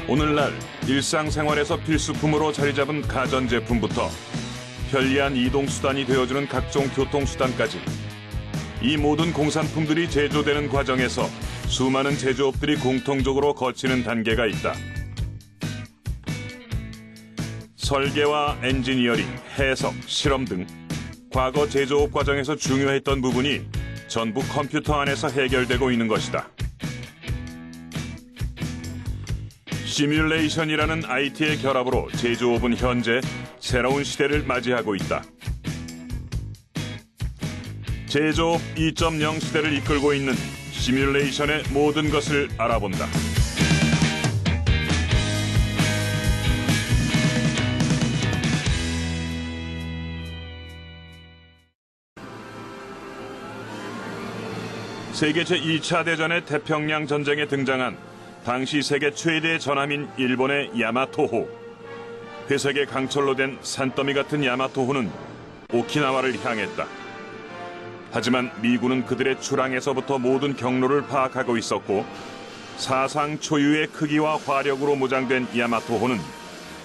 오늘날 일상생활에서 필수품으로 자리잡은 가전제품부터 편리한 이동수단이 되어주는 각종 교통수단까지 이 모든 공산품들이 제조되는 과정에서 수많은 제조업들이 공통적으로 거치는 단계가 있다. 설계와 엔지니어링, 해석, 실험 등 과거 제조업 과정에서 중요했던 부분이 전부 컴퓨터 안에서 해결되고 있는 것이다. 시뮬레이션이라는 IT의 결합으로 제조업은 현재 새로운 시대를 맞이하고 있다. 제조업 2.0 시대를 이끌고 있는 시뮬레이션의 모든 것을 알아본다. 세계 제2차 대전의 태평양 전쟁에 등장한 당시 세계 최대 전함인 일본의 야마토호. 회색의 강철로 된 산더미 같은 야마토호는 오키나와를 향했다. 하지만 미군은 그들의 출항에서부터 모든 경로를 파악하고 있었고 사상 초유의 크기와 화력으로 무장된 야마토호는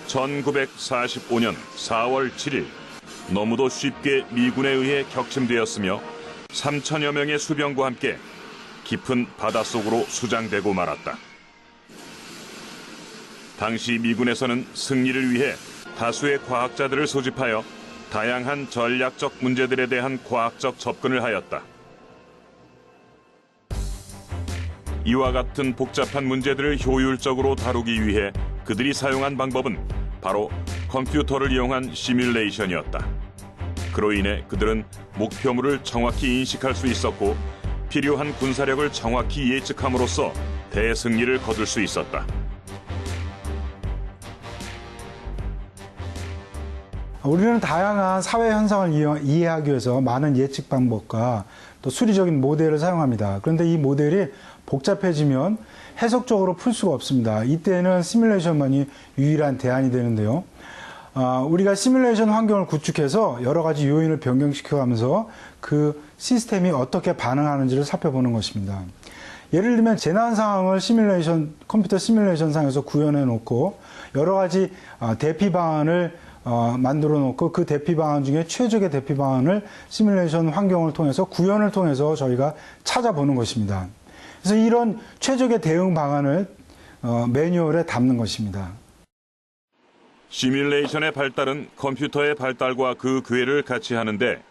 1945년 4월 7일 너무도 쉽게 미군에 의해 격침되었으며 3천여 명의 수병과 함께 깊은 바닷속으로 수장되고 말았다. 당시 미군에서는 승리를 위해 다수의 과학자들을 소집하여 다양한 전략적 문제들에 대한 과학적 접근을 하였다. 이와 같은 복잡한 문제들을 효율적으로 다루기 위해 그들이 사용한 방법은 바로 컴퓨터를 이용한 시뮬레이션이었다. 그로 인해 그들은 목표물을 정확히 인식할 수 있었고 필요한 군사력을 정확히 예측함으로써 대승리를 거둘 수 있었다. 우리는 다양한 사회 현상을 이해하기 위해서 많은 예측 방법과 또 수리적인 모델을 사용합니다. 그런데 이 모델이 복잡해지면 해석적으로 풀 수가 없습니다. 이때는 시뮬레이션만이 유일한 대안이 되는데요. 우리가 시뮬레이션 환경을 구축해서 여러 가지 요인을 변경시켜가면서 그 시스템이 어떻게 반응하는지를 살펴보는 것입니다. 예를 들면 재난 상황을 컴퓨터 시뮬레이션 상에서 구현해 놓고 여러 가지 대피 방안을 만들어 놓고 그 대피 방안 중에 최적의 대피 방안을 시뮬레이션 환경을 통해서 구현을 통해서 저희가 찾아보는 것입니다. 그래서 이런 최적의 대응 방안을 매뉴얼에 담는 것입니다. 시뮬레이션의 발달은 컴퓨터의 발달과 그 궤를 같이 하는데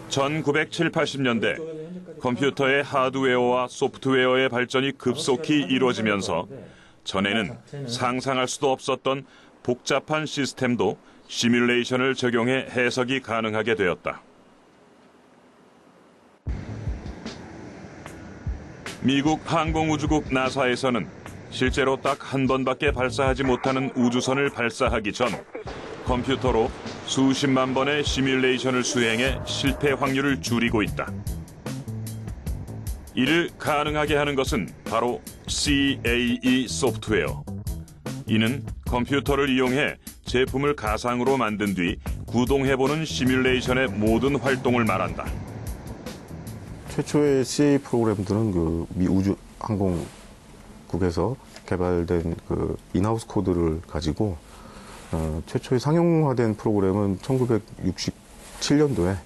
1970, 80년대 컴퓨터의 하드웨어와 소프트웨어의 발전이 급속히 이루어지면서 전에는 상상할 수도 없었던 복잡한 시스템도 시뮬레이션을 적용해 해석이 가능하게 되었다. 미국 항공우주국 나사에서는 실제로 딱 한 번밖에 발사하지 못하는 우주선을 발사하기 전 컴퓨터로 수십만 번의 시뮬레이션을 수행해 실패 확률을 줄이고 있다. 이를 가능하게 하는 것은 바로 CAE 소프트웨어. 이는 컴퓨터를 이용해 제품을 가상으로 만든 뒤 구동해보는 시뮬레이션의 모든 활동을 말한다. 최초의 CAE 프로그램들은 그 미 우주항공국에서 개발된 그 인하우스 코드를 가지고 최초의 상용화된 프로그램은 1967년도에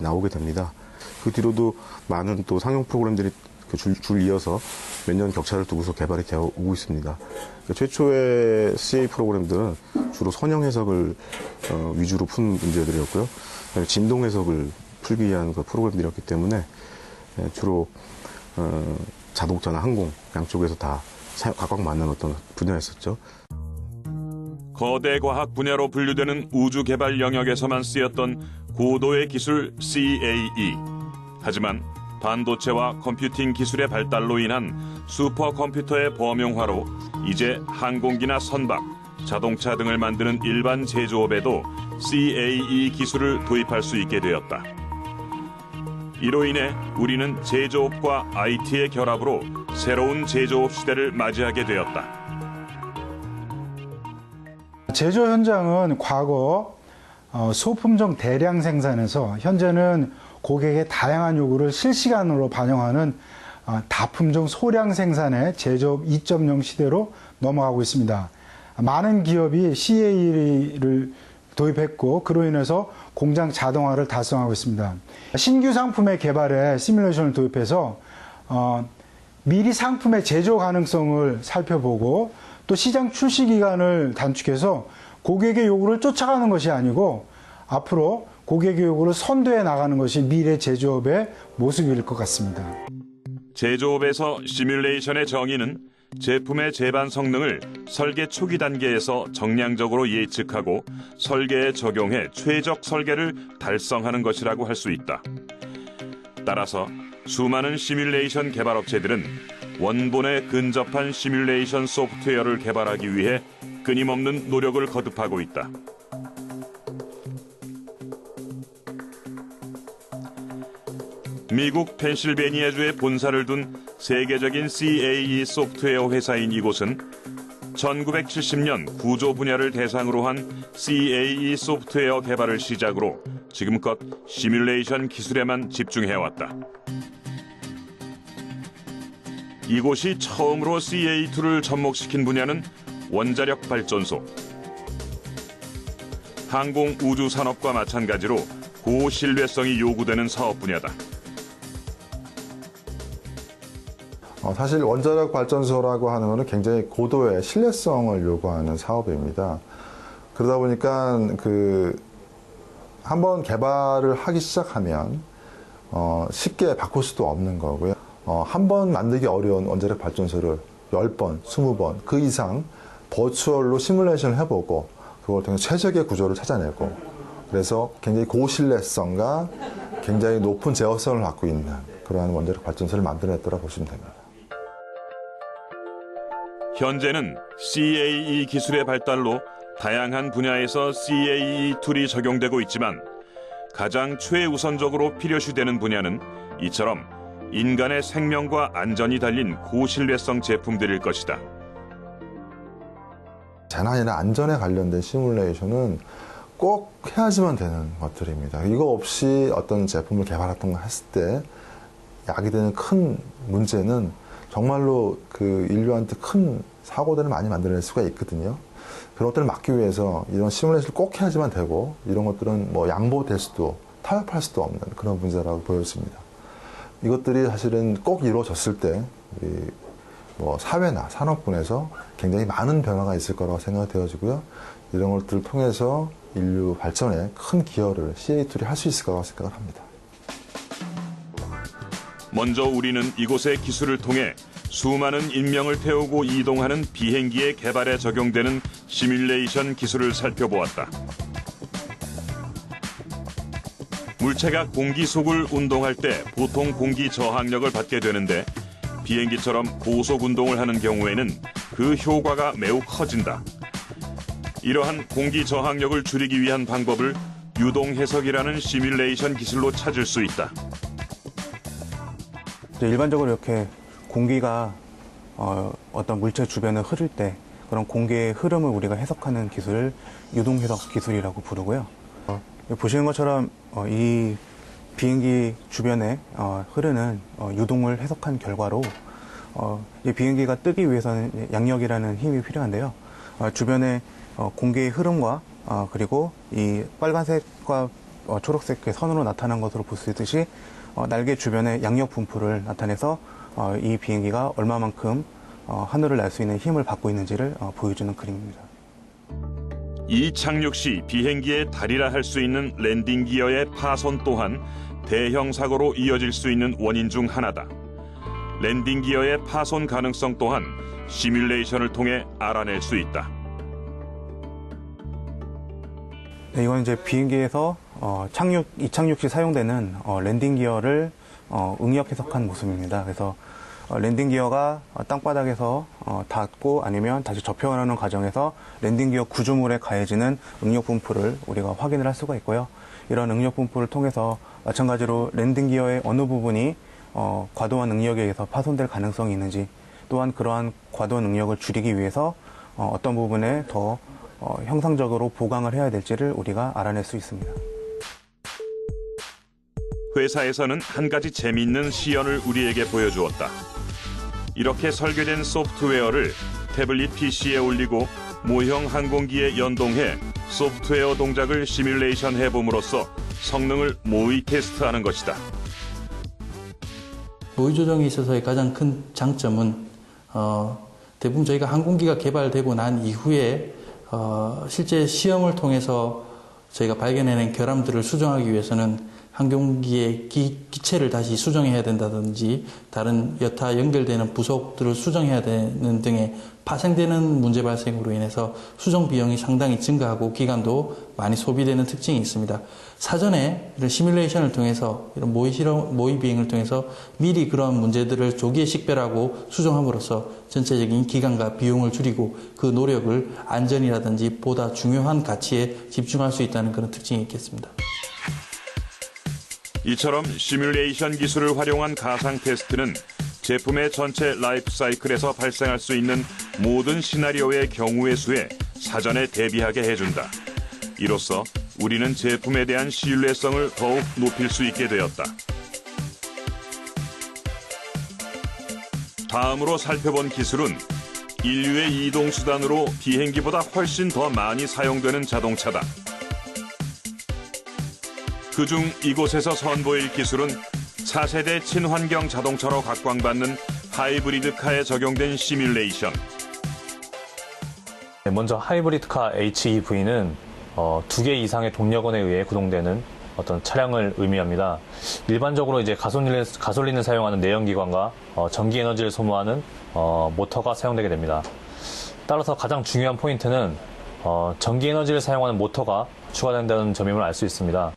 나오게 됩니다. 그 뒤로도 많은 또 상용 프로그램들이 줄 이어서 몇 년 격차를 두고서 개발이 되어 오고 있습니다. 최초의 CA 프로그램들은 주로 선형 해석을 위주로 푼 문제들이었고요. 진동 해석을 풀기 위한 그 프로그램들이었기 때문에 주로 자동차나 항공 양쪽에서 다 각각 맞는 어떤 분야였었죠. 거대 과학 분야로 분류되는 우주 개발 영역에서만 쓰였던 고도의 기술 CAE. 하지만 반도체와 컴퓨팅 기술의 발달로 인한 슈퍼컴퓨터의 범용화로 이제 항공기나 선박, 자동차 등을 만드는 일반 제조업에도 CAE 기술을 도입할 수 있게 되었다. 이로 인해 우리는 제조업과 IT의 결합으로 새로운 제조업 시대를 맞이하게 되었다. 제조 현장은 과거 소품종 대량 생산에서 현재는 고객의 다양한 요구를 실시간으로 반영하는 다품종 소량 생산의 제조업 2.0 시대로 넘어가고 있습니다. 많은 기업이 CA를 도입했고 그로 인해서 공장 자동화를 달성하고 있습니다. 신규 상품의 개발에 시뮬레이션을 도입해서 미리 상품의 제조 가능성을 살펴보고 또 시장 출시 기간을 단축해서 고객의 요구를 쫓아가는 것이 아니고 앞으로 고객의 요구를 선도해 나가는 것이 미래 제조업의 모습일 것 같습니다. 제조업에서 시뮬레이션의 정의는 제품의 제반 성능을 설계 초기 단계에서 정량적으로 예측하고 설계에 적용해 최적 설계를 달성하는 것이라고 할 수 있다. 따라서 수많은 시뮬레이션 개발업체들은 원본에 근접한 시뮬레이션 소프트웨어를 개발하기 위해 끊임없는 노력을 거듭하고 있다. 미국 펜실베니아주에 본사를 둔 세계적인 CAE 소프트웨어 회사인 이곳은 1970년 구조 분야를 대상으로 한 CAE 소프트웨어 개발을 시작으로 지금껏 시뮬레이션 기술에만 집중해왔다. 이곳이 처음으로 CA2를 접목시킨 분야는 원자력 발전소. 항공 우주 산업과 마찬가지로 고신뢰성이 요구되는 사업 분야다. 사실 원자력 발전소라고 하는 것은 굉장히 고도의 신뢰성을 요구하는 사업입니다. 그러다 보니까 한번 개발을 하기 시작하면 쉽게 바꿀 수도 없는 거고요. 한 번 만들기 어려운 원자력 발전소를 10번, 20번 그 이상 버추얼로 시뮬레이션을 해보고 그걸 통해 최적의 구조를 찾아내고 그래서 굉장히 고신뢰성과 굉장히 높은 제어성을 갖고 있는 그러한 원자력 발전소를 만들어냈다고 보시면 됩니다. 현재는 CAE 기술의 발달로 다양한 분야에서 CAE 툴이 적용되고 있지만 가장 최우선적으로 필요시되는 분야는 이처럼 인간의 생명과 안전이 달린 고신뢰성 제품들일 것이다. 재난이나 안전에 관련된 시뮬레이션은 꼭 해야지만 되는 것들입니다. 이거 없이 어떤 제품을 개발했던 거 했을 때 야기되는 큰 문제는 정말로 인류한테 큰 사고들을 많이 만들어낼 수가 있거든요. 그런 것들을 막기 위해서 이런 시뮬레이션을 꼭 해야지만 되고 이런 것들은 양보될 수도 타협할 수도 없는 그런 문제라고 보여집니다. 이것들이 사실은 꼭 이루어졌을 때 우리 사회나 산업군에서 굉장히 많은 변화가 있을 거라고 생각이 되어지고요. 이런 것들을 통해서 인류 발전에 큰 기여를 CA2이 할 수 있을 거라고 생각을 합니다. 먼저 우리는 이곳의 기술을 통해 수많은 인명을 태우고 이동하는 비행기의 개발에 적용되는 시뮬레이션 기술을 살펴보았다. 물체가 공기 속을 운동할 때 보통 공기 저항력을 받게 되는데 비행기처럼 고속 운동을 하는 경우에는 그 효과가 매우 커진다. 이러한 공기 저항력을 줄이기 위한 방법을 유동 해석이라는 시뮬레이션 기술로 찾을 수 있다. 일반적으로 이렇게 공기가 어떤 물체 주변을 흐를 때 그런 공기의 흐름을 우리가 해석하는 기술을 유동 해석 기술이라고 부르고요. 보시는 것처럼 이 비행기 주변에 흐르는 유동을 해석한 결과로 이 비행기가 뜨기 위해서는 양력이라는 힘이 필요한데요. 주변에 공기의 흐름과 그리고 이 빨간색과 초록색의 선으로 나타난 것으로 볼 수 있듯이 날개 주변에 양력 분포를 나타내서 이 비행기가 얼마만큼 하늘을 날 수 있는 힘을 받고 있는지를 보여주는 그림입니다. 이 착륙 시 비행기의 다리라 할 수 있는 랜딩 기어의 파손 또한 대형 사고로 이어질 수 있는 원인 중 하나다. 랜딩 기어의 파손 가능성 또한 시뮬레이션을 통해 알아낼 수 있다. 네, 이건 이제 비행기에서 이착륙 시 사용되는 랜딩 기어를 응력 해석한 모습입니다. 그래서 랜딩 기어가 땅바닥에서 닿고 아니면 다시 접혀가는 과정에서 랜딩 기어 구조물에 가해지는 응력 분포를 우리가 확인을 할 수가 있고요. 이런 응력 분포를 통해서 마찬가지로 랜딩 기어의 어느 부분이 과도한 응력에 의해서 파손될 가능성이 있는지 또한 그러한 과도한 응력을 줄이기 위해서 어떤 부분에 더 형상적으로 보강을 해야 될지를 우리가 알아낼 수 있습니다. 회사에서는 한 가지 재미있는 시연을 우리에게 보여주었다. 이렇게 설계된 소프트웨어를 태블릿 PC에 올리고 모형 항공기에 연동해 소프트웨어 동작을 시뮬레이션 해봄으로써 성능을 모의 테스트하는 것이다. 모의 조정에 있어서의 가장 큰 장점은 대부분 저희가 항공기가 개발되고 난 이후에 실제 시험을 통해서 저희가 발견해낸 결함들을 수정하기 위해서는 항공기의 기체를 다시 수정해야 된다든지 다른 여타 연결되는 부속들을 수정해야 되는 등의 파생되는 문제 발생으로 인해서 수정 비용이 상당히 증가하고 기간도 많이 소비되는 특징이 있습니다. 사전에 이런 시뮬레이션을 통해서 이런 모의 비행을 통해서 미리 그러한 문제들을 조기에 식별하고 수정함으로써 전체적인 기간과 비용을 줄이고 그 노력을 안전이라든지 보다 중요한 가치에 집중할 수 있다는 그런 특징이 있겠습니다. 이처럼 시뮬레이션 기술을 활용한 가상 테스트는 제품의 전체 라이프 사이클에서 발생할 수 있는 모든 시나리오의 경우의 수에 사전에 대비하게 해준다. 이로써 우리는 제품에 대한 신뢰성을 더욱 높일 수 있게 되었다. 다음으로 살펴본 기술은 인류의 이동 수단으로 비행기보다 훨씬 더 많이 사용되는 자동차다. 그중 이곳에서 선보일 기술은 차세대 친환경 자동차로 각광받는 하이브리드카에 적용된 시뮬레이션. 먼저 하이브리드카 HEV는 2개 이상의 동력원에 의해 구동되는 어떤 차량을 의미합니다. 일반적으로 이제 가솔린을 사용하는 내연기관과 전기 에너지를 소모하는 모터가 사용되게 됩니다. 따라서 가장 중요한 포인트는 전기 에너지를 사용하는 모터가 추가된다는 점임을 알 수 있습니다.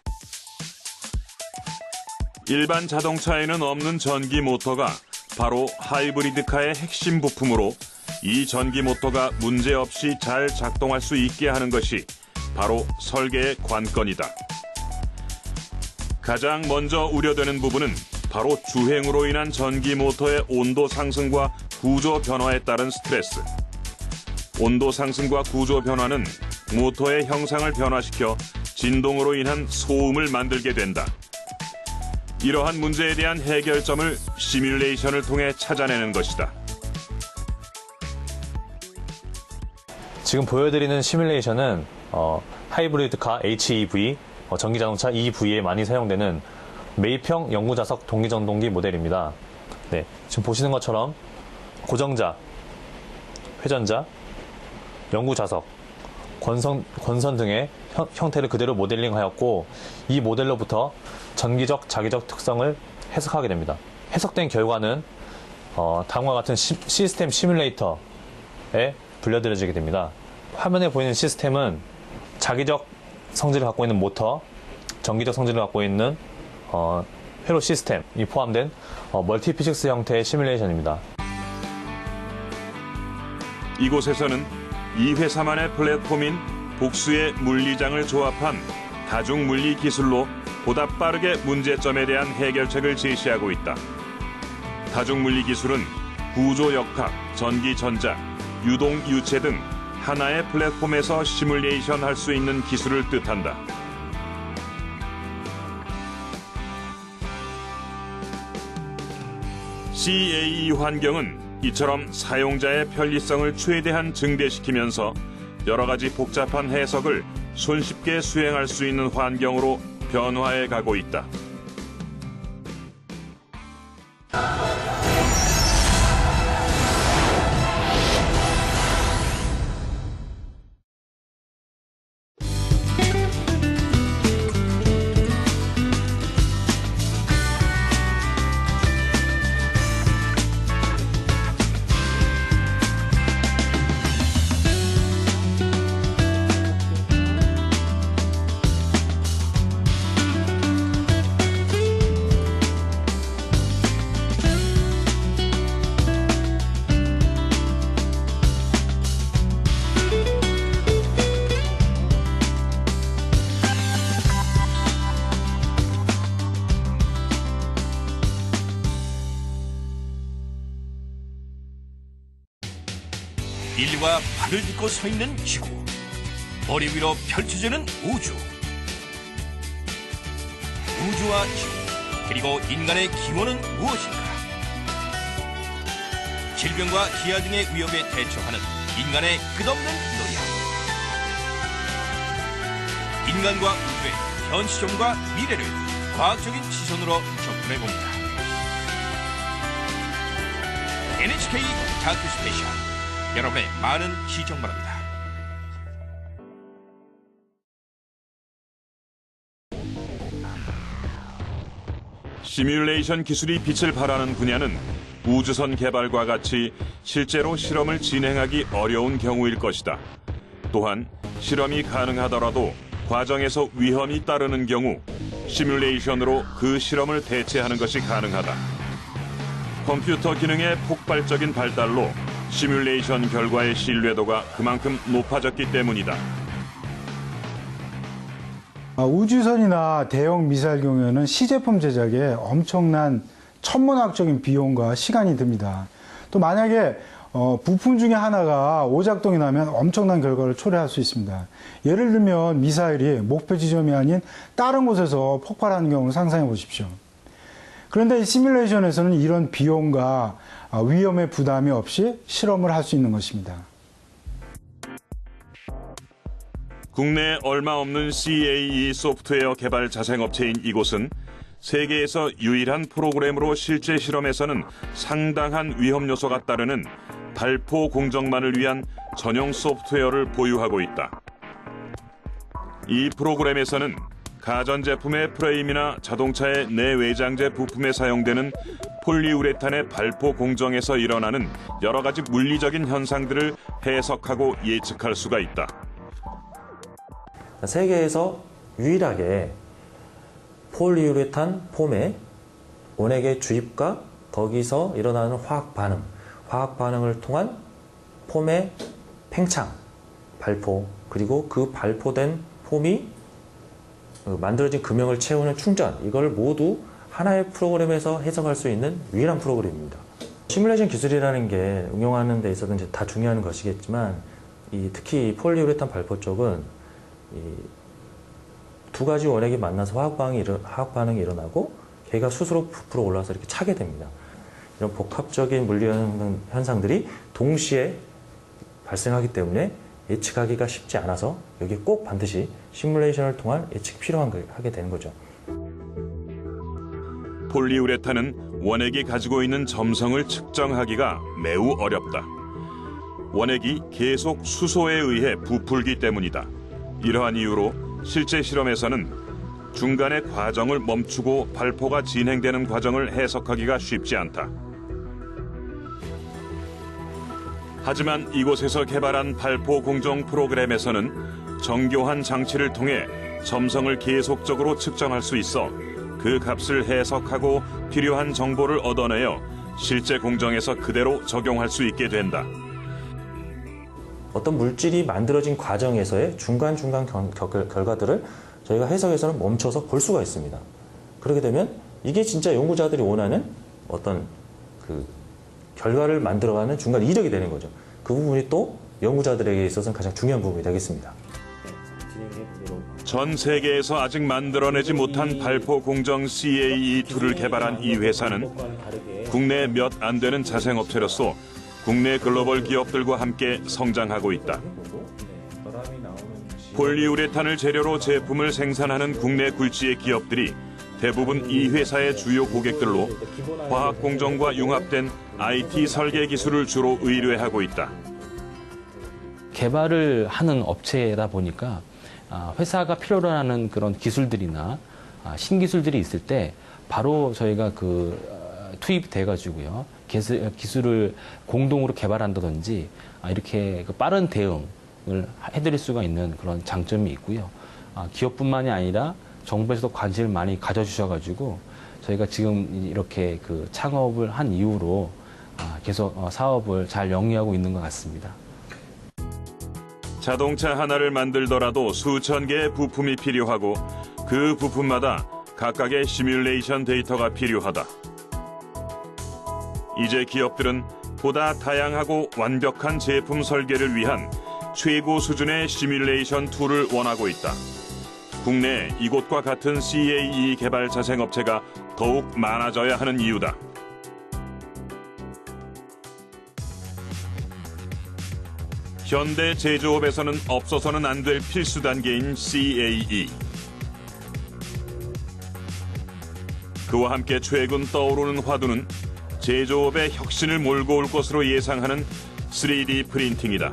일반 자동차에는 없는 전기 모터가 바로 하이브리드카의 핵심 부품으로 이 전기 모터가 문제없이 잘 작동할 수 있게 하는 것이 바로 설계의 관건이다. 가장 먼저 우려되는 부분은 바로 주행으로 인한 전기 모터의 온도 상승과 구조 변화에 따른 스트레스. 온도 상승과 구조 변화는 모터의 형상을 변화시켜 진동으로 인한 소음을 만들게 된다. 이러한 문제에 대한 해결점을 시뮬레이션을 통해 찾아내는 것이다. 지금 보여드리는 시뮬레이션은 하이브리드카 HEV, 전기자동차 EV에 많이 사용되는 매입형 영구자석 동기전동기 모델입니다. 네, 지금 보시는 것처럼 고정자, 회전자, 영구자석, 권선 등의 형태를 그대로 모델링하였고 이 모델로부터 전기적, 자기적 특성을 해석하게 됩니다. 해석된 결과는 다음과 같은 시스템 시뮬레이터에 불려드려지게 됩니다. 화면에 보이는 시스템은 자기적 성질을 갖고 있는 모터, 전기적 성질을 갖고 있는 회로 시스템이 포함된 멀티피직스 형태의 시뮬레이션입니다. 이곳에서는 이 회사만의 플랫폼인 복수의 물리장을 조합한 다중물리 기술로 보다 빠르게 문제점에 대한 해결책을 제시하고 있다. 다중물리 기술은 구조역학, 전기전자, 유동유체 등 하나의 플랫폼에서 시뮬레이션 할 수 있는 기술을 뜻한다. CAE 환경은 이처럼 사용자의 편리성을 최대한 증대시키면서 여러 가지 복잡한 해석을 손쉽게 수행할 수 있는 환경으로 변화해 가고 있다. 인류가 발을 딛고 서 있는 지구, 머리 위로 펼쳐지는 우주. 우주와 지구, 그리고 인간의 기원은 무엇인가? 질병과 기아 등의 위협에 대처하는 인간의 끝없는 노력. 인간과 우주의 현 시점과 미래를 과학적인 시선으로 접근해봅니다. NHK 다큐 스페셜, 여러분의 많은 시청 바랍니다. 시뮬레이션 기술이 빛을 발하는 분야는 우주선 개발과 같이 실제로 실험을 진행하기 어려운 경우일 것이다. 또한 실험이 가능하더라도 과정에서 위험이 따르는 경우 시뮬레이션으로 그 실험을 대체하는 것이 가능하다. 컴퓨터 기능의 폭발적인 발달로 시뮬레이션 결과의 신뢰도가 그만큼 높아졌기 때문이다. 우주선이나 대형 미사일 경우에는 시제품 제작에 엄청난 천문학적인 비용과 시간이 듭니다. 또 만약에 부품 중에 하나가 오작동이 나면 엄청난 결과를 초래할 수 있습니다. 예를 들면 미사일이 목표 지점이 아닌 다른 곳에서 폭발하는 경우를 상상해 보십시오. 그런데 이 시뮬레이션에서는 이런 비용과 위험의 부담이 없이 실험을 할 수 있는 것입니다. 국내에 얼마 없는 CAE 소프트웨어 개발 자생업체인 이곳은 세계에서 유일한 프로그램으로 실제 실험에서는 상당한 위험 요소가 따르는 발포 공정만을 위한 전용 소프트웨어를 보유하고 있다. 이 프로그램에서는 가전제품의 프레임이나 자동차의 내외장재 부품에 사용되는 폴리우레탄의 발포 공정에서 일어나는 여러 가지 물리적인 현상들을 해석하고 예측할 수가 있다. 세계에서 유일하게 폴리우레탄 폼에 원액의 주입과 거기서 일어나는 화학 반응을 통한 폼의 팽창, 발포, 그리고 그 발포된 폼이 만들어진 금형을 채우는 충전, 이걸 모두 하나의 프로그램에서 해석할 수 있는 유일한 프로그램입니다. 시뮬레이션 기술이라는 게 응용하는 데 있어서 이제 다 중요한 것이겠지만 특히 폴리우레탄 발포 쪽은 두 가지 원액이 만나서 화학 반응이 일어나고 걔가 스스로 부풀어 올라와서 이렇게 차게 됩니다. 이런 복합적인 물리 현상들이 동시에 발생하기 때문에 예측하기가 쉽지 않아서 여기에 꼭 반드시 시뮬레이션을 통한 예측이 필요하게 되는 거죠. 폴리우레탄은 원액이 가지고 있는 점성을 측정하기가 매우 어렵다. 원액이 계속 수소에 의해 부풀기 때문이다. 이러한 이유로 실제 실험에서는 중간에 과정을 멈추고 발포가 진행되는 과정을 해석하기가 쉽지 않다. 하지만 이곳에서 개발한 발포 공정 프로그램에서는 정교한 장치를 통해 점성을 계속적으로 측정할 수 있어 그 값을 해석하고 필요한 정보를 얻어내어 실제 공정에서 그대로 적용할 수 있게 된다. 어떤 물질이 만들어진 과정에서의 중간중간 결과들을 저희가 해석에서는 멈춰서 볼 수가 있습니다. 그렇게 되면 이게 진짜 연구자들이 원하는 어떤 그 결과를 만들어가는 중간 이력이 되는 거죠. 그 부분이 또 연구자들에게 있어서는 가장 중요한 부분이 되겠습니다. 전 세계에서 아직 만들어내지 못한 발포 공정 CAE2를 개발한 이 회사는 국내 몇 안 되는 자생업체로서 국내 글로벌 기업들과 함께 성장하고 있다. 폴리우레탄을 재료로 제품을 생산하는 국내 굴지의 기업들이 대부분 이 회사의 주요 고객들로 화학 공정과 융합된 IT 설계 기술을 주로 의뢰하고 있다. 개발을 하는 업체다 보니까 회사가 필요로 하는 그런 기술들이나 신기술들이 있을 때 바로 저희가 투입돼 가지고요. 기술을 공동으로 개발한다든지 이렇게 빠른 대응을 해드릴 수가 있는 그런 장점이 있고요. 기업뿐만이 아니라 정부에서도 관심을 많이 가져주셔가지고 저희가 지금 이렇게 창업을 한 이후로 계속 사업을 잘 영위하고 있는 것 같습니다. 자동차 하나를 만들더라도 수천 개의 부품이 필요하고 그 부품마다 각각의 시뮬레이션 데이터가 필요하다. 이제 기업들은 보다 다양하고 완벽한 제품 설계를 위한 최고 수준의 시뮬레이션 툴을 원하고 있다. 국내 이곳과 같은 CAE 개발 자생업체가 더욱 많아져야 하는 이유다. 현대 제조업에서는 없어서는 안 될 필수 단계인 CAE. 그와 함께 최근 떠오르는 화두는 제조업의 혁신을 몰고 올 것으로 예상하는 3D 프린팅이다.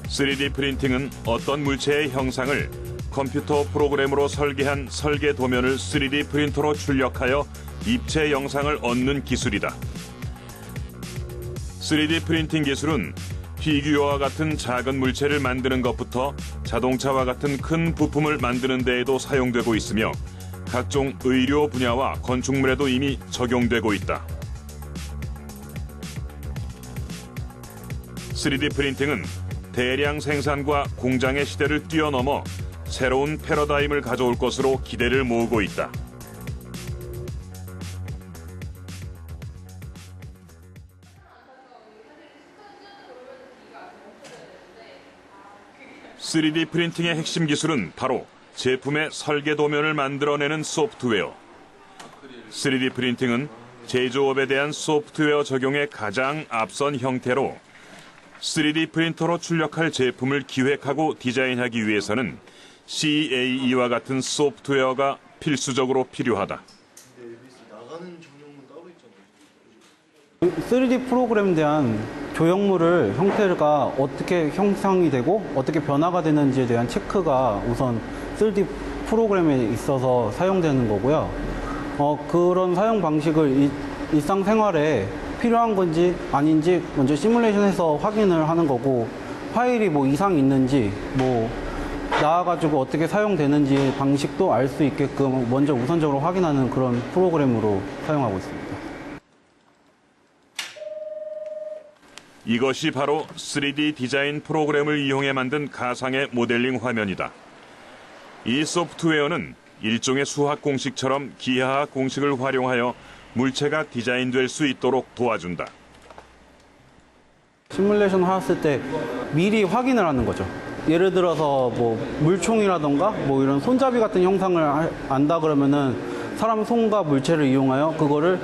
3D 프린팅은 어떤 물체의 형상을 컴퓨터 프로그램으로 설계한 설계 도면을 3D 프린터로 출력하여 입체 영상을 얻는 기술이다. 3D 프린팅 기술은 피규어와 같은 작은 물체를 만드는 것부터 자동차와 같은 큰 부품을 만드는 데에도 사용되고 있으며 각종 의료 분야와 건축물에도 이미 적용되고 있다. 3D 프린팅은 대량 생산과 공장의 시대를 뛰어넘어 새로운 패러다임을 가져올 것으로 기대를 모으고 있다. (3D) 프린팅의 핵심 기술은 바로 제품의 설계 도면을 만들어내는 소프트웨어. 3D 프린팅은 제조업에 대한 소프트웨어 적용의 가장 앞선 형태로 3D 프린터로 출력할 제품을 기획하고 디자인하기 위해서는 CAE와 같은 소프트웨어가 필수적으로 필요하다. 3D 프로그램에 대한 조형물을 형태가 어떻게 형성이 되고 어떻게 변화가 되는지에 대한 체크가 우선 3D 프로그램에 있어서 사용되는 거고요. 그런 사용 방식을 일상생활에 필요한 건지 아닌지 먼저 시뮬레이션해서 확인을 하는 거고, 파일이 뭐 이상이 있는지 나와가지고 어떻게 사용되는지 방식도 알 수 있게끔 먼저 우선적으로 확인하는 그런 프로그램으로 사용하고 있습니다. 이것이 바로 3D 디자인 프로그램을 이용해 만든 가상의 모델링 화면이다. 이 소프트웨어는 일종의 수학 공식처럼 기하학 공식을 활용하여 물체가 디자인될 수 있도록 도와준다. 시뮬레이션 하였을 때 미리 확인을 하는 거죠. 예를 들어서 물총이라던가 이런 손잡이 같은 형상을 안다 그러면은 사람 손과 물체를 이용하여 그거를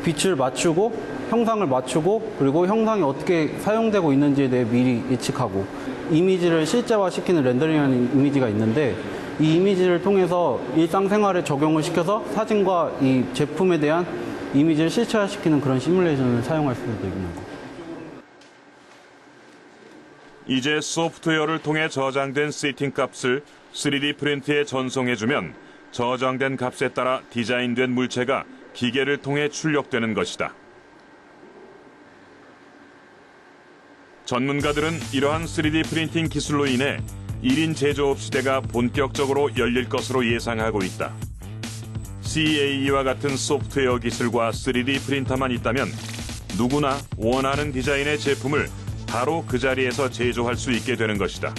빛을 맞추고 형상을 맞추고, 그리고 형상이 어떻게 사용되고 있는지에 대해 미리 예측하고, 이미지를 실제화시키는 렌더링하는 이미지가 있는데, 이 이미지를 통해서 일상생활에 적용을 시켜서 사진과 이 제품에 대한 이미지를 실체화시키는 그런 시뮬레이션을 사용할 수도 있는 거죠. 이제 소프트웨어를 통해 저장된 세팅 값을 3D 프린트에 전송해주면 저장된 값에 따라 디자인된 물체가 기계를 통해 출력되는 것이다. 전문가들은 이러한 3D 프린팅 기술로 인해 1인 제조업 시대가 본격적으로 열릴 것으로 예상하고 있다. CAE와 같은 소프트웨어 기술과 3D 프린터만 있다면 누구나 원하는 디자인의 제품을 바로 그 자리에서 제조할 수 있게 되는 것이다.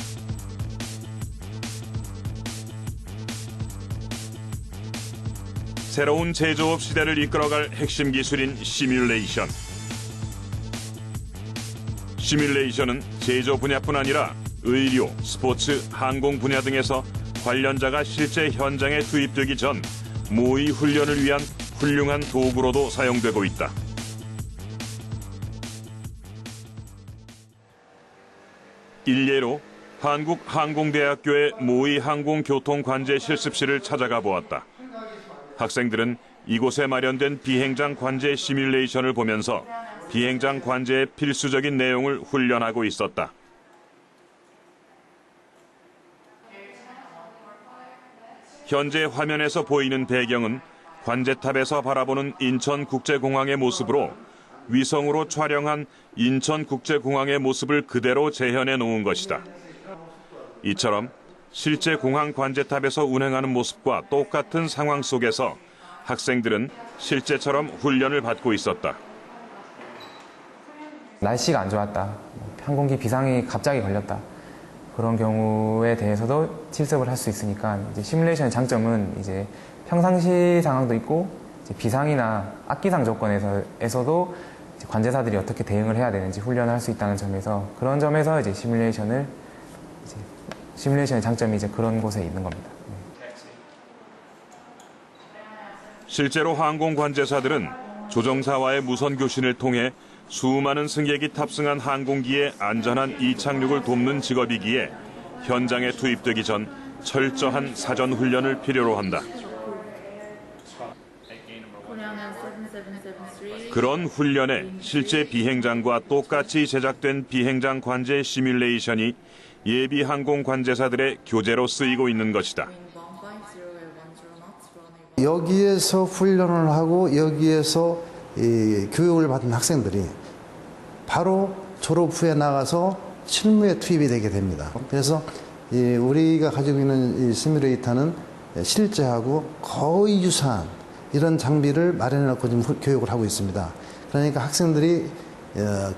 새로운 제조업 시대를 이끌어갈 핵심 기술인 시뮬레이션. 시뮬레이션은 제조 분야뿐 아니라 의료, 스포츠, 항공 분야 등에서 관련자가 실제 현장에 투입되기 전 모의 훈련을 위한 훌륭한 도구로도 사용되고 있다. 일례로 한국항공대학교의 모의 항공교통관제 실습실을 찾아가 보았다. 학생들은 이곳에 마련된 비행장 관제 시뮬레이션을 보면서 비행장 관제의 필수적인 내용을 훈련하고 있었다. 현재 화면에서 보이는 배경은 관제탑에서 바라보는 인천국제공항의 모습으로 위성으로 촬영한 인천국제공항의 모습을 그대로 재현해 놓은 것이다. 이처럼 실제 공항 관제탑에서 운행하는 모습과 똑같은 상황 속에서 학생들은 실제처럼 훈련을 받고 있었다. 날씨가 안 좋았다, 항공기 비상이 갑자기 걸렸다, 그런 경우에 대해서도 실습을 할 수 있으니까 이제 시뮬레이션의 장점은 이제 평상시 상황도 있고 이제 비상이나 악기상 조건에서도 관제사들이 어떻게 대응을 해야 되는지 훈련을 할 수 있다는 점에서 그런 점에서 이제 시뮬레이션의 장점이 이제 그런 곳에 있는 겁니다. 실제로 항공 관제사들은 조종사와의 무선 교신을 통해 수많은 승객이 탑승한 항공기의 안전한 이착륙을 돕는 직업이기에 현장에 투입되기 전 철저한 사전 훈련을 필요로 한다. 그런 훈련에 실제 비행장과 똑같이 제작된 비행장 관제 시뮬레이션이 예비 항공 관제사들의 교재로 쓰이고 있는 것이다. 여기에서 훈련을 하고 여기에서 교육을 받은 학생들이 바로 졸업 후에 나가서 실무에 투입이 되게 됩니다. 그래서 우리가 가지고 있는 이 시뮬레이터는 실제하고 거의 유사한 이런 장비를 마련해놓고 지금 교육을 하고 있습니다. 그러니까 학생들이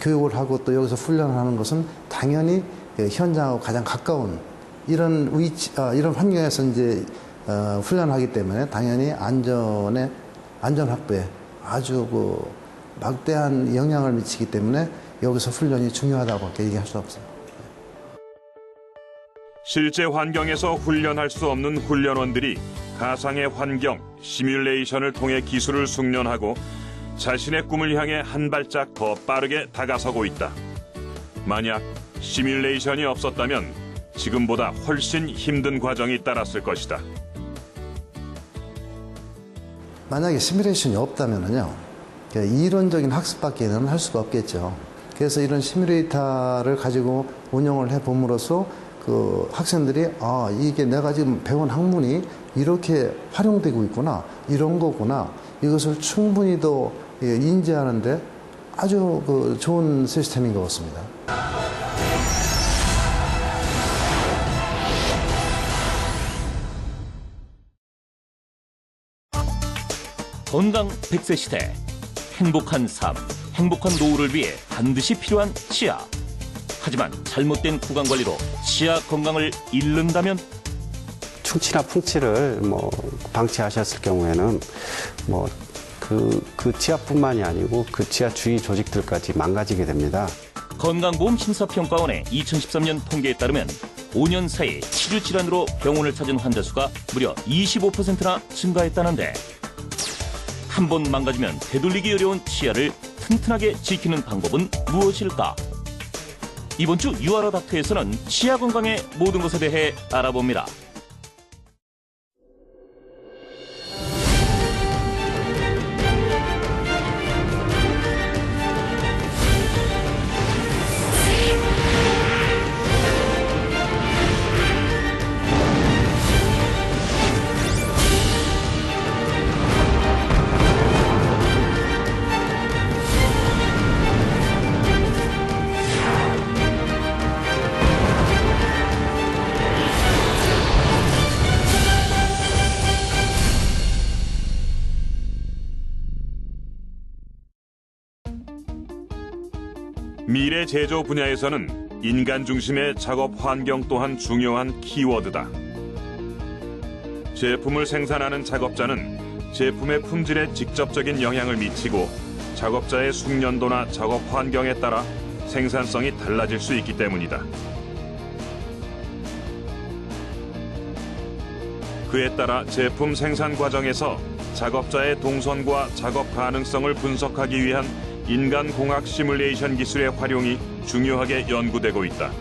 교육을 하고 또 여기서 훈련을 하는 것은 당연히 현장하고 가장 가까운 이런 이런 환경에서 이제 훈련하기 때문에 당연히 안전 확보에 아주 막대한 영향을 미치기 때문에 여기서 훈련이 중요하다고밖에 얘기할 수 없어요. 실제 환경에서 훈련할 수 없는 훈련원들이 가상의 환경, 시뮬레이션을 통해 기술을 숙련하고 자신의 꿈을 향해 한 발짝 더 빠르게 다가서고 있다. 만약 시뮬레이션이 없었다면 지금보다 훨씬 힘든 과정이 따랐을 것이다. 만약에 시뮬레이션이 없다면요, 이론적인 학습밖에는 할 수가 없겠죠. 그래서 이런 시뮬레이터를 가지고 운영을 해봄으로써 그 학생들이 이게 내가 지금 배운 학문이 이렇게 활용되고 있구나, 이런 거구나, 이것을 충분히 더 인지하는데 아주 좋은 시스템인 것 같습니다. 건강 100세 시대, 행복한 삶, 행복한 노후를 위해 반드시 필요한 치아. 하지만 잘못된 구강관리로 치아 건강을 잃는다면? 충치나 풍치를 방치하셨을 경우에는 그 치아뿐만이 아니고 그 치아 주위 조직들까지 망가지게 됩니다. 건강보험 심사평가원의 2013년 통계에 따르면 5년 사이 치주 질환으로 병원을 찾은 환자 수가 무려 25%나 증가했다는데, 한 번 망가지면 되돌리기 어려운 치아를 튼튼하게 지키는 방법은 무엇일까? 이번 주 유아러 닥터에서는 치아 건강의 모든 것에 대해 알아봅니다. 미래 제조 분야에서는 인간 중심의 작업 환경 또한 중요한 키워드다. 제품을 생산하는 작업자는 제품의 품질에 직접적인 영향을 미치고 작업자의 숙련도나 작업 환경에 따라 생산성이 달라질 수 있기 때문이다. 그에 따라 제품 생산 과정에서 작업자의 동선과 작업 가능성을 분석하기 위한 인간공학 시뮬레이션 기술의 활용이 중요하게 연구되고 있다.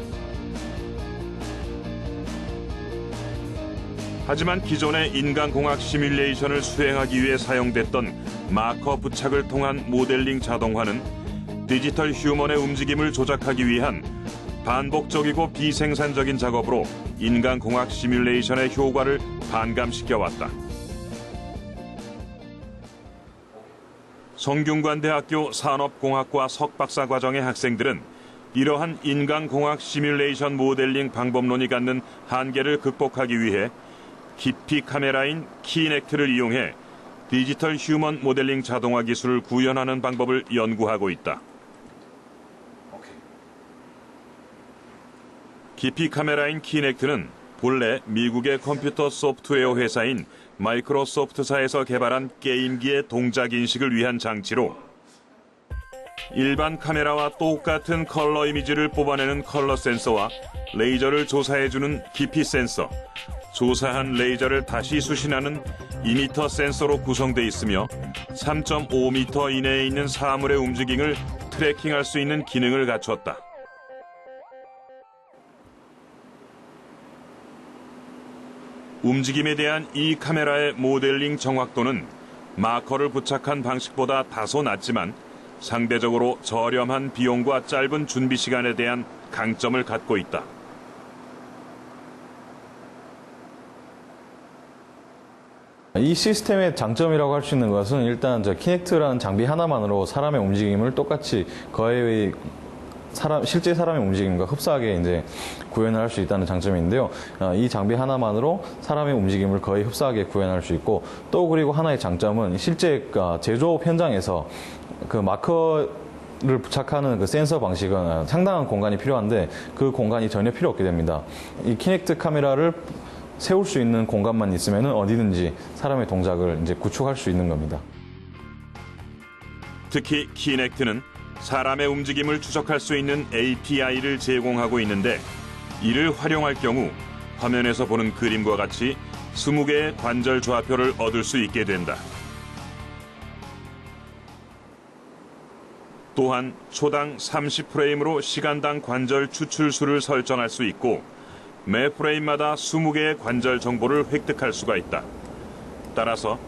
하지만 기존의 인간공학 시뮬레이션을 수행하기 위해 사용됐던 마커 부착을 통한 모델링 자동화는 디지털 휴먼의 움직임을 조작하기 위한 반복적이고 비생산적인 작업으로 인간공학 시뮬레이션의 효과를 반감시켜왔다. 성균관대학교 산업공학과 석박사 과정의 학생들은 이러한 인간공학 시뮬레이션 모델링 방법론이 갖는 한계를 극복하기 위해 깊이 카메라인 키넥트를 이용해 디지털 휴먼 모델링 자동화 기술을 구현하는 방법을 연구하고 있다. 깊이 카메라인 키넥트는 본래 미국의 컴퓨터 소프트웨어 회사인 마이크로소프트사에서 개발한 게임기의 동작 인식을 위한 장치로 일반 카메라와 똑같은 컬러 이미지를 뽑아내는 컬러 센서와 레이저를 조사해주는 깊이 센서, 조사한 레이저를 다시 수신하는 이미터 센서로 구성되어 있으며 3.5m 이내에 있는 사물의 움직임을 트래킹할 수 있는 기능을 갖췄다. 움직임에 대한 이 카메라의 모델링 정확도는 마커를 부착한 방식보다 다소 낮지만 상대적으로 저렴한 비용과 짧은 준비 시간에 대한 강점을 갖고 있다. 이 시스템의 장점이라고 할 수 있는 것은 일단 키넥트라는 장비 하나만으로 사람의 움직임을 똑같이 거의 실제 사람의 움직임과 흡사하게 이제 구현을 할 수 있다는 장점인데요. 이 장비 하나만으로 사람의 움직임을 거의 흡사하게 구현할 수 있고, 또 그리고 하나의 장점은 실제 제조업 현장에서 그 마커를 부착하는 그 센서 방식은 상당한 공간이 필요한데 그 공간이 전혀 필요 없게 됩니다. 이 키넥트 카메라를 세울 수 있는 공간만 있으면 어디든지 사람의 동작을 이제 구축할 수 있는 겁니다. 특히 키넥트는 사람의 움직임을 추적할 수 있는 API를 제공하고 있는데, 이를 활용할 경우 화면에서 보는 그림과 같이 20개의 관절 좌표를 얻을 수 있게 된다. 또한 초당 30프레임으로 시간당 관절 추출수를 설정할 수 있고, 매 프레임마다 20개의 관절 정보를 획득할 수가 있다. 따라서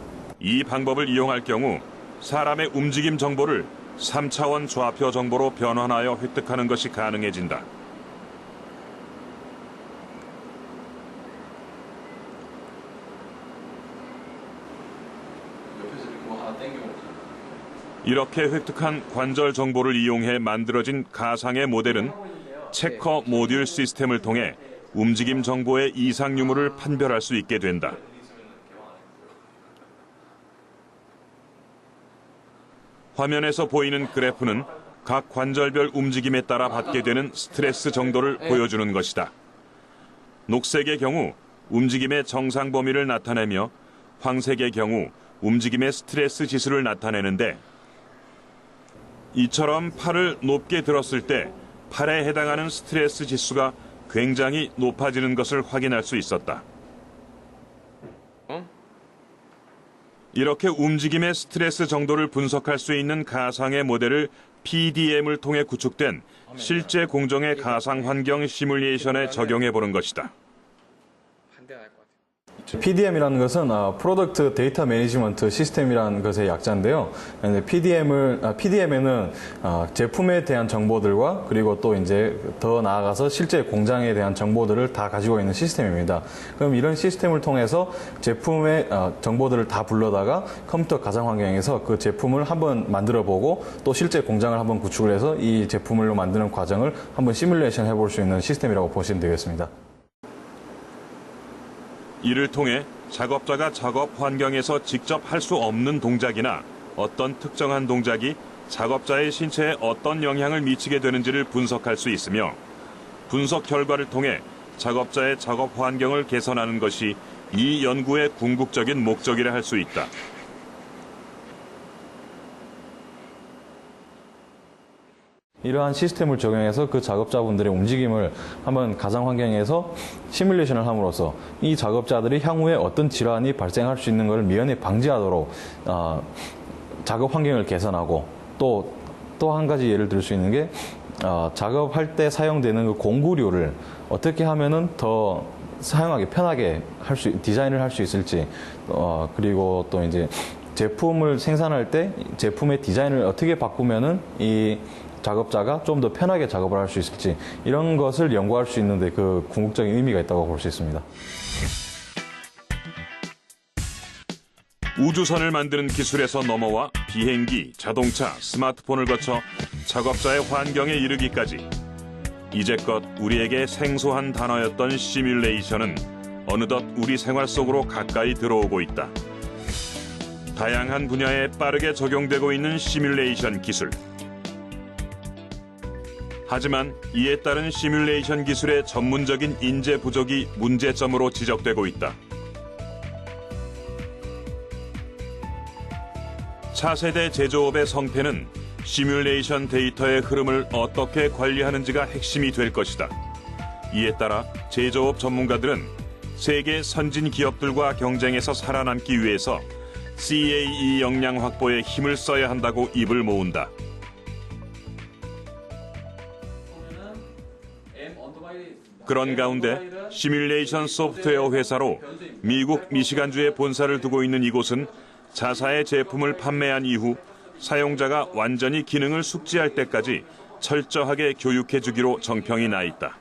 이 방법을 이용할 경우 사람의 움직임 정보를 3차원 좌표 정보로 변환하여 획득하는 것이 가능해진다. 이렇게 획득한 관절 정보를 이용해 만들어진 가상의 모델은 체커 모듈 시스템을 통해 움직임 정보의 이상 유무를 판별할 수 있게 된다. 화면에서 보이는 그래프는 각 관절별 움직임에 따라 받게 되는 스트레스 정도를 보여주는 것이다. 녹색의 경우 움직임의 정상 범위를 나타내며 황색의 경우 움직임의 스트레스 지수를 나타내는데, 이처럼 팔을 높게 들었을 때 팔에 해당하는 스트레스 지수가 굉장히 높아지는 것을 확인할 수 있었다. 이렇게 움직임의 스트레스 정도를 분석할 수 있는 가상의 모델을 PDM을 통해 구축된 실제 공정의 가상 환경 시뮬레이션에 적용해 보는 것이다. PDM이라는 것은 프로덕트 데이터 매니지먼트 시스템이라는 것의 약자인데요. PDM에는 제품에 대한 정보들과 그리고 또 이제 더 나아가서 실제 공장에 대한 정보들을 다 가지고 있는 시스템입니다. 그럼 이런 시스템을 통해서 제품의 정보들을 다 불러다가 컴퓨터 가상 환경에서 그 제품을 한번 만들어 보고 또 실제 공장을 한번 구축을 해서 이 제품을 만드는 과정을 한번 시뮬레이션 해볼 수 있는 시스템이라고 보시면 되겠습니다. 이를 통해 작업자가 작업 환경에서 직접 할 수 없는 동작이나 어떤 특정한 동작이 작업자의 신체에 어떤 영향을 미치게 되는지를 분석할 수 있으며, 분석 결과를 통해 작업자의 작업 환경을 개선하는 것이 이 연구의 궁극적인 목적이라 할 수 있다. 이러한 시스템을 적용해서 그 작업자분들의 움직임을 한번 가상 환경에서 시뮬레이션을 함으로써 이 작업자들이 향후에 어떤 질환이 발생할 수 있는 것을 미연에 방지하도록 작업 환경을 개선하고, 또 한 가지 예를 들 수 있는 게 작업할 때 사용되는 그 공구류를 어떻게 하면은 더 사용하기 편하게 디자인을 할 수 있을지, 그리고 또 이제 제품을 생산할 때 제품의 디자인을 어떻게 바꾸면은 이 작업자가 좀 더 편하게 작업을 할 수 있을지, 이런 것을 연구할 수 있는데 그 궁극적인 의미가 있다고 볼 수 있습니다. 우주선을 만드는 기술에서 넘어와 비행기, 자동차, 스마트폰을 거쳐 작업자의 환경에 이르기까지, 이제껏 우리에게 생소한 단어였던 시뮬레이션은 어느덧 우리 생활 속으로 가까이 들어오고 있다. 다양한 분야에 빠르게 적용되고 있는 시뮬레이션 기술. 하지만 이에 따른 시뮬레이션 기술의 전문적인 인재 부족이 문제점으로 지적되고 있다. 차세대 제조업의 성패는 시뮬레이션 데이터의 흐름을 어떻게 관리하는지가 핵심이 될 것이다. 이에 따라 제조업 전문가들은 세계 선진 기업들과 경쟁에서 살아남기 위해서 CAE 역량 확보에 힘을 써야 한다고 입을 모은다. 그런 가운데 시뮬레이션 소프트웨어 회사로 미국 미시간주에 본사를 두고 있는 이곳은 자사의 제품을 판매한 이후 사용자가 완전히 기능을 숙지할 때까지 철저하게 교육해주기로 정평이 나 있다.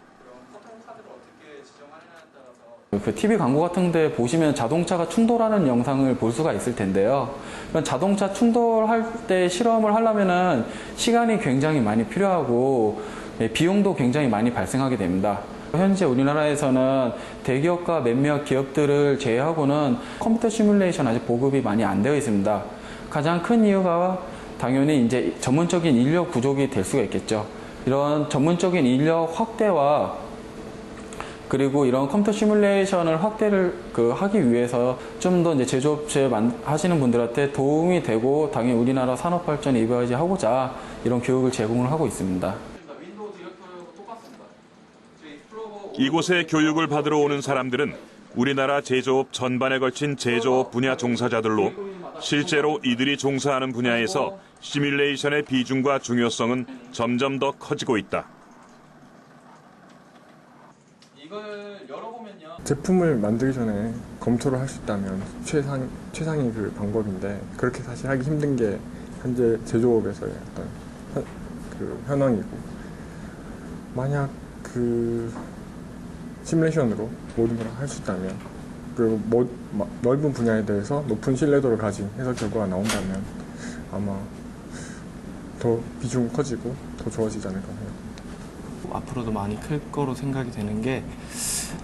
그 TV 광고 같은 데 보시면 자동차가 충돌하는 영상을 볼 수가 있을 텐데요. 자동차 충돌할 때 실험을 하려면은 시간이 굉장히 많이 필요하고 비용도 굉장히 많이 발생하게 됩니다. 현재 우리나라에서는 대기업과 몇몇 기업들을 제외하고는 컴퓨터 시뮬레이션 아직 보급이 많이 안 되어 있습니다. 가장 큰 이유가 당연히 이제 전문적인 인력 부족이 될 수가 있겠죠. 이런 전문적인 인력 확대와 그리고 이런 컴퓨터 시뮬레이션을 확대를 하기 위해서 좀 더 이제 제조업체 하시는 분들한테 도움이 되고 당연히 우리나라 산업 발전에 이바지하고자 이런 교육을 제공을 하고 있습니다. 이곳에 교육을 받으러 오는 사람들은 우리나라 제조업 전반에 걸친 제조업 분야 종사자들로 실제로 이들이 종사하는 분야에서 시뮬레이션의 비중과 중요성은 점점 더 커지고 있다. 제품을 만들기 전에 검토를 할 수 있다면 최상의 그 방법인데 그렇게 사실 하기 힘든 게 현재 제조업에서의 어떤 그 현황이고, 만약 그 시뮬레이션으로 모든 걸 할 수 있다면, 그리고 넓은 분야에 대해서 높은 신뢰도를 가진 해석 결과가 나온다면 아마 더 비중 커지고 더 좋아지지 않을까 해요. 앞으로도 많이 클 거로 생각이 되는 게,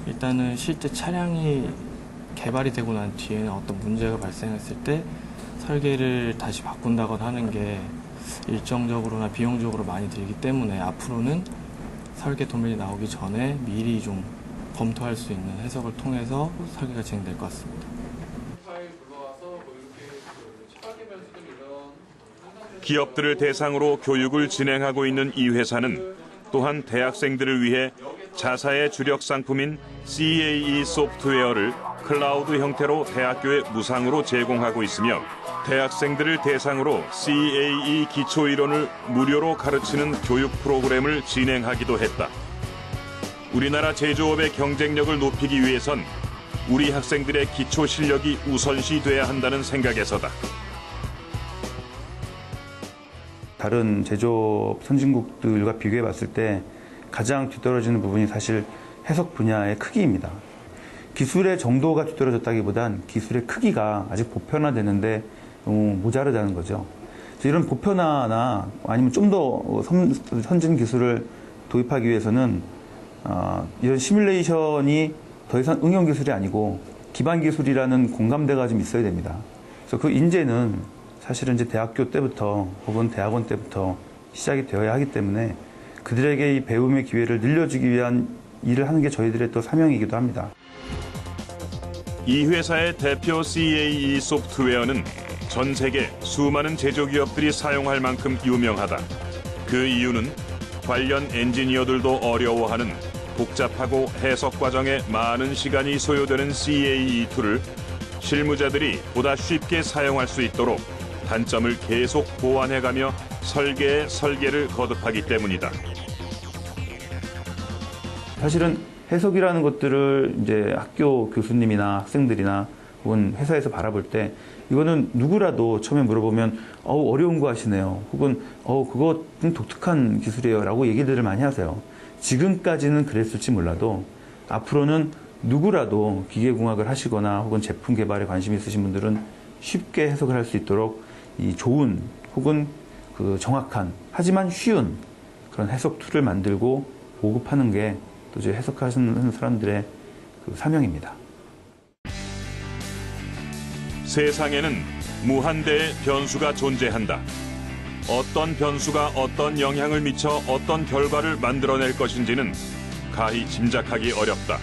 일단은 실제 차량이 개발이 되고 난 뒤에는 어떤 문제가 발생했을 때 설계를 다시 바꾼다거나 하는 게 일정적으로나 비용적으로 많이 들기 때문에 앞으로는 설계 도면이 나오기 전에 미리 좀 검토할 수 있는 해석을 통해서 설계가 진행될 것 같습니다. 기업들을 대상으로 교육을 진행하고 있는 이 회사는 또한 대학생들을 위해 자사의 주력 상품인 CAE 소프트웨어를 클라우드 형태로 대학교에 무상으로 제공하고 있으며, 대학생들을 대상으로 CAE 기초 이론을 무료로 가르치는 교육 프로그램을 진행하기도 했다. 우리나라 제조업의 경쟁력을 높이기 위해선 우리 학생들의 기초 실력이 우선시돼야 한다는 생각에서다. 다른 제조업 선진국들과 비교해 봤을 때 가장 뒤떨어지는 부분이 사실 해석 분야의 크기입니다. 기술의 정도가 뒤떨어졌다기보단 기술의 크기가 아직 보편화되는데 너무 모자르다는 거죠. 이런 보편화나 아니면 좀 더 선진 기술을 도입하기 위해서는 이런 시뮬레이션이 더 이상 응용 기술이 아니고 기반 기술이라는 공감대가 좀 있어야 됩니다. 그래서 그 인재는 사실은 이제 대학교 때부터 혹은 대학원 때부터 시작이 되어야 하기 때문에 그들에게 이 배움의 기회를 늘려주기 위한 일을 하는 게 저희들의 또 사명이기도 합니다. 이 회사의 대표 CAE 소프트웨어는 전 세계 수많은 제조기업들이 사용할 만큼 유명하다. 그 이유는 관련 엔지니어들도 어려워하는 복잡하고 해석 과정에 많은 시간이 소요되는 CAE 툴을 실무자들이 보다 쉽게 사용할 수 있도록 단점을 계속 보완해가며 설계에 설계를 거듭하기 때문이다. 사실은 해석이라는 것들을 이제 학교 교수님이나 학생들이나 혹은 회사에서 바라볼 때 이거는 누구라도 처음에 물어보면 어려운 거 하시네요. 혹은 그거 독특한 기술이에요 라고 얘기들을 많이 하세요. 지금까지는 그랬을지 몰라도 앞으로는 누구라도 기계공학을 하시거나 혹은 제품 개발에 관심이 있으신 분들은 쉽게 해석을 할 수 있도록 이 좋은 혹은 그 정확한 하지만 쉬운 그런 해석 툴을 만들고 보급하는 게 또 이제 해석하시는 사람들의 그 사명입니다. 세상에는 무한대의 변수가 존재한다. 어떤 변수가 어떤 영향을 미쳐 어떤 결과를 만들어낼 것인지는 가히 짐작하기 어렵다.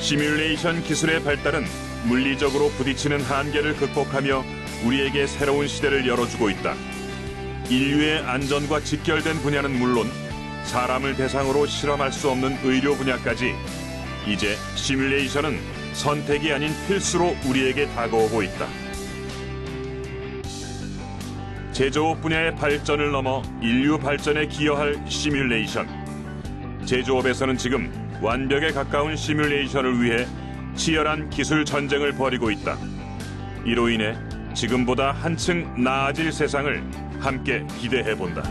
시뮬레이션 기술의 발달은 물리적으로 부딪히는 한계를 극복하며 우리에게 새로운 시대를 열어주고 있다. 인류의 안전과 직결된 분야는 물론 사람을 대상으로 실험할 수 없는 의료 분야까지 이제 시뮬레이션은 선택이 아닌 필수로 우리에게 다가오고 있다. 제조업 분야의 발전을 넘어 인류 발전에 기여할 시뮬레이션. 제조업에서는 지금 완벽에 가까운 시뮬레이션을 위해 치열한 기술 전쟁을 벌이고 있다. 이로 인해 지금보다 한층 나아질 세상을 함께 기대해 본다.